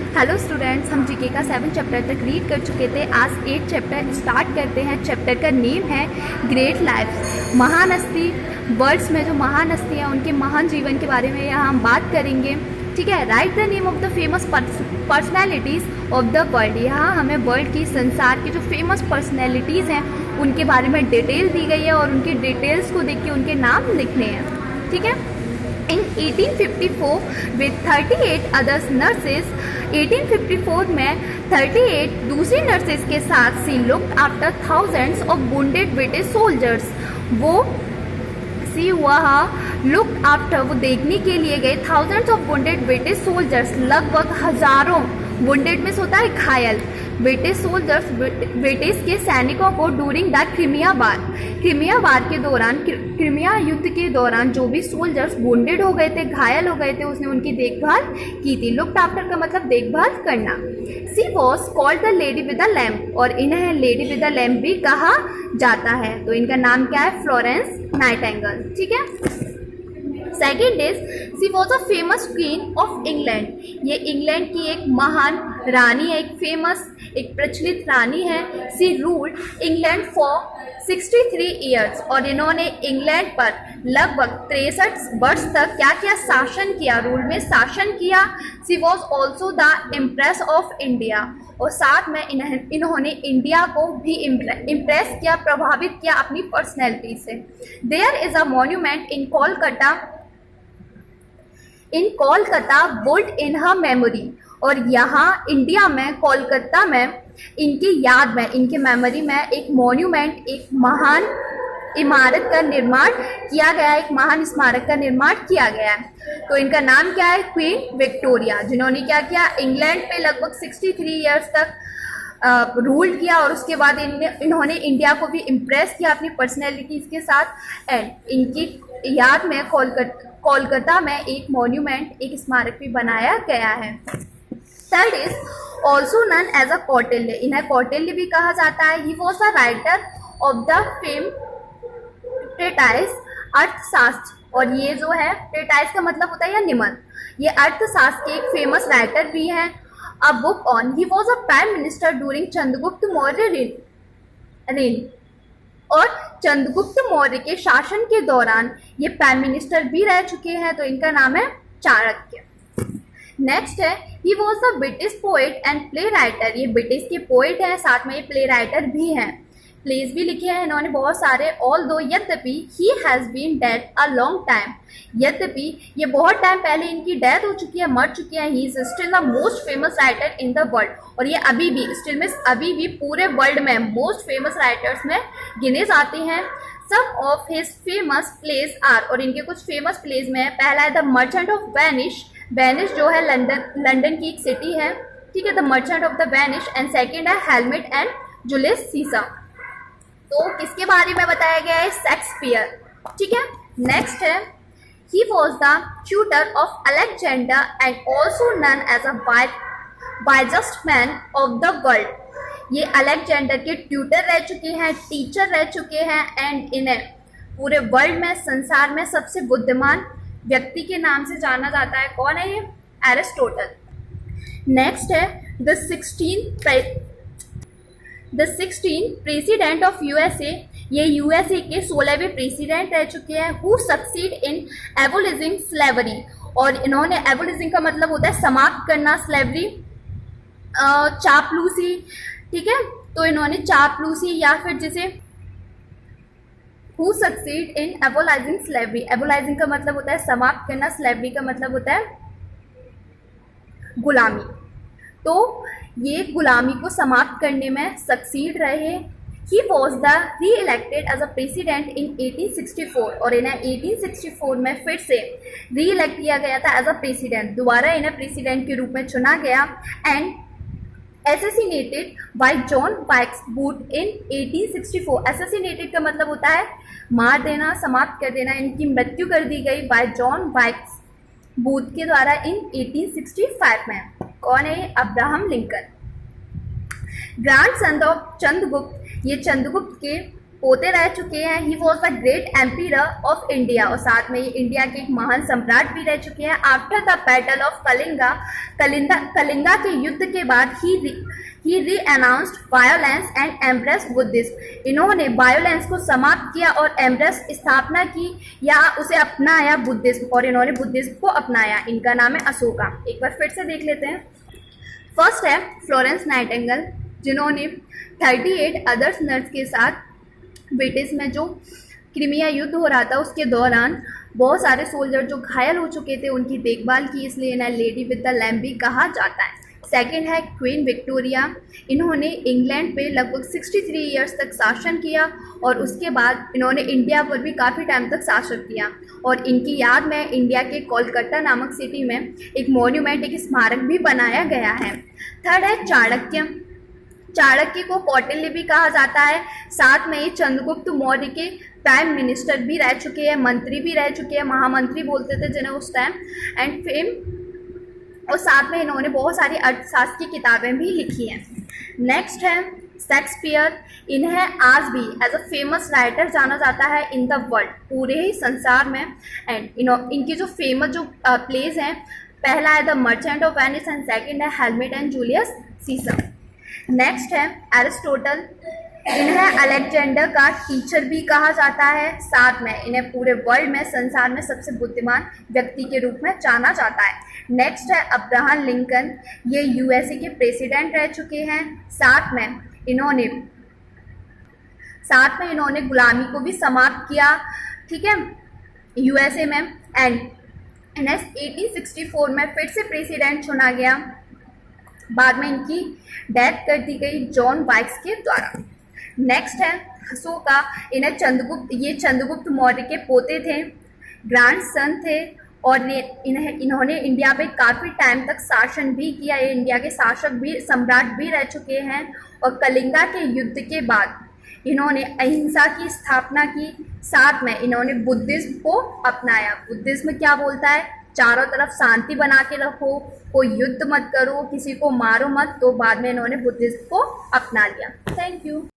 Hello students, हम GK का 7 chapter तक रीड कर चुके थे। आज 8 चैप्टर स्टार्ट करते हैं। चैप्टर का नेम है ग्रेट लाइफ। महान हस्ती, वर्ड्स में जो महान हस्ती हैं उनके महान जीवन के बारे में यहाँ हम बात करेंगे। ठीक है, right the name of the famous personalities of the world. यहाँ हमें वर्ल्ड की, संसार की जो फेमस पर्सनैलिटीज़ हैं उनके बारे में डिटेल दी गई है और उनकी डिटेल्स को देख के उनके नाम लिखने हैं। ठीक है, इन 1854 with 38 others nurses, 1854 में 38 दूसरी नर्सेज के साथ सी looked after thousands of wounded British soldiers। वह लुक आफ्टर, वो देखने के लिए गए thousands of wounded British soldiers, लगभग हजारों, वुंडेड में होता है घायल, ब्रिटिश सोल्जर्स, ब्रिटिश के सैनिकों को during the Crimea war, Crimea war के दौरान, क्रीमिया युद्ध के दौरान जो भी सोल्जर्स वुंडेड हो गए थे, घायल हो गए थे, उसने उनकी देखभाल की थी। लुक्ड आफ्टर का मतलब देखभाल करना। She was called the lady with the lamp, और इन्हें लेडी विद द लैम्प भी कहा जाता है। तो इनका नाम क्या है? Florence Nightingale. ठीक है। Second is she was a famous queen of England. ये इंग्लैंड की एक महान रानी है, एक फेमस, एक प्रचलित रानी है। सी रूल्ड इंग्लैंड फॉर 63 ईयर्स, और इन्होंने इंग्लैंड पर लगभग 63 वर्ष तक क्या किया? शासन किया, रूल में शासन किया। She was also the empress of India, और साथ में इन्होंने इंडिया को भी इम्प्रेस किया, प्रभावित किया अपनी पर्सनैलिटी से। There is a monument in Kolkata built in her memory, और यहाँ इंडिया में, कोलकाता में इनकी याद में, इनके मेमोरी में एक मॉन्यूमेंट, एक महान इमारत का निर्माण किया गया है, एक महान स्मारक का निर्माण किया गया है। तो इनका नाम क्या है? क्वीन विक्टोरिया, जिन्होंने क्या किया? इंग्लैंड पे लगभग 63 ईयर्स तक रूल किया, और उसके बाद इन्होंने इंडिया को भी इम्प्रेस किया अपनी पर्सनैलिटीज के साथ। एंड इनकी याद में कोलकाता में एक मॉन्यूमेंट, एक स्मारक भी बनाया गया है। Third is also known as a Kautilya, इन्हें कौटिल्य भी कहा जाता है। He was the writer of the fame treatise Arthashastra, और ये जो है ट्रेटाइस का मतलब होता है या निबंध, ये अर्थशास्त्र के एक फेमस राइटर भी हैं। A book on, he was a prime minister during Chandragupta Maurya rain, और चंद्रगुप्त मौर्य के शासन के दौरान ये प्राइम मिनिस्टर भी रह चुके हैं। तो इनका नाम है चाणक्य। नेक्स्ट है, he was the British poet and play writer, ये ब्रिटिश के पोएट हैं, साथ में ये प्ले राइटर भी हैं, प्लेस भी लिखे हैं इन्होंने बहुत सारे। ऑल दो, यद्यपि he has been dead a long time, यद्यपि ये बहुत टाइम पहले इनकी डेथ हो चुकी है, मर चुकी है। He is still the most famous writer in the world, और ये अभी भी, स्टिल में अभी भी पूरे वर्ल्ड में मोस्ट फेमस राइटर्स में गिने जाते हैं। Some of his famous plays are, और इनके कुछ फेमस प्लेस में है। पहला है the merchant of Venice, Venice जो है लंदन की एक सिटी है। ठीक है, the merchant of the Venice. And second है हेलमेट एंड जूलियस सीजर। तो किसके बारे में बताया गया है? शेक्सपियर। ठीक है। नेक्स्ट है, he was the tutor of Alexander and also known as a wisest man of the world. ये अलेक्जेंडर के ट्यूटर रह चुके हैं, टीचर रह चुके हैं, एंड इन्हें पूरे वर्ल्ड में, संसार में सबसे बुद्धिमान व्यक्ति के नाम से जाना जाता है। कौन है ये? एरिस्टोटल। नेक्स्ट है the 16th president of USA, ये यूएसए के 16वें प्रेसिडेंट रह चुके हैं। हु सक्सीड इन एबोलिशिंग स्लेवरी, और इन्होंने, एबोलिशिंग का मतलब होता है समाप्त करना, स्लेवरी चापलूसी। ठीक है, तो इन्होंने चापलूसी, या फिर जिसे हु सक्सीड इन एबोलाइजिंग स्लेवरी, एबोलाइजिंग का मतलब होता है समाप्त करना, स्लेवरी का मतलब होता है गुलामी। तो ये गुलामी को समाप्त करने में सक्सीड रहे। He was the re-elected as a president in 1864, और इन्हें 1864 में फिर से री इलेक्ट किया गया था एज अ प्रेसिडेंट, दोबारा इन्हें प्रेसिडेंट के रूप में चुना गया। And assassinated by John Wilkes Booth in 1864। Assassinated का मतलब होता है मार देना, समाप्त कर देना। इनकी मृत्यु कर दी गई बाय जॉन वाइक्स बूथ के द्वारा इन 1865 में। कौन है? Abraham Lincoln. Grandson of Chandragupta, ये चंद्रगुप्त के पोते रह चुके हैं। He was the great emperor of India, और साथ में ये इंडिया के एक महान सम्राट भी रह चुके हैं। After the battle of Kalinga के युद्ध के बाद ही री announced violence and embrace Buddhism. इन्होंने वायोलेंस को समाप्त किया और एम्ब्रेस स्थापना की या उसे अपनाया बुद्धिज्म, और इन्होंने बुद्धिज्म को अपनाया। इनका नाम है अशोका। एक बार फिर से देख लेते हैं। फर्स्ट है फ्लोरेंस नाइटिंगेल, जिन्होंने 38 अदर्स नर्स के साथ ब्रिटिश में जो क्रीमिया युद्ध हो रहा था उसके दौरान बहुत सारे सोल्जर जो घायल हो चुके थे उनकी देखभाल की, इसलिए इन्हें लेडी विद द लैम्प भी कहा जाता है। सेकेंड है क्वीन विक्टोरिया, इन्होंने इंग्लैंड पे लगभग 63 ईयर्स तक शासन किया और उसके बाद इन्होंने इंडिया पर भी काफ़ी टाइम तक शासन किया, और इनकी याद में इंडिया के कोलकाता नामक सिटी में एक मॉन्यूमेंट, एक स्मारक भी बनाया गया है। थर्ड है चाणक्य। चाणक्य को कौटिल्य भी कहा जाता है। साथ में ये चंद्रगुप्त मौर्य के प्राइम मिनिस्टर भी रह चुके हैं, मंत्री भी रह चुके हैं, महामंत्री बोलते थे जिन्हें उस टाइम, एंड फेम, और साथ में इन्होंने बहुत सारी अर्थशास्त्र की किताबें भी लिखी हैं। नेक्स्ट है शेक्सपियर। इन्हें आज भी एज अ फेमस राइटर जाना जाता है इन द वर्ल्ड, पूरे ही संसार में। एंड इनकी जो फेमस जो प्लेस हैं, पहला है the merchant of Venice and second है Hamlet and Julius Caesar. Next है एरिस्टोटल। इन्हें अलेक्जेंडर का टीचर भी कहा जाता है। साथ में इन्हें पूरे वर्ल्ड में, संसार में सबसे बुद्धिमान व्यक्ति के रूप में जाना जाता है। नेक्स्ट है अब्राहम लिंकन, ये यूएसए के प्रेसिडेंट रह चुके हैं। साथ में इन्होंने गुलामी को भी समाप्त किया, ठीक है, यूएसए में। एंड इन्हें 1864 में फिर से प्रेसिडेंट चुना गया। बाद में इनकी डेथ कर दी गई जॉन वाइक्स के द्वारा। नेक्स्ट है अशोका। इन्हें चंद्रगुप्त मौर्य के पोते थे, ग्रैंड सन थे, और इन्होंने इंडिया पे काफ़ी टाइम तक शासन भी किया। ये इंडिया के शासक भी, सम्राट भी रह चुके हैं। और कलिंगा के युद्ध के बाद इन्होंने अहिंसा की स्थापना की। साथ में इन्होंने बुद्धिज्म को अपनाया। बुद्धिज्म क्या बोलता है? चारों तरफ शांति बना के रखो, कोई युद्ध मत करो, किसी को मारो मत। तो बाद में इन्होंने बुद्धिज्म को अपना लिया। Thank you.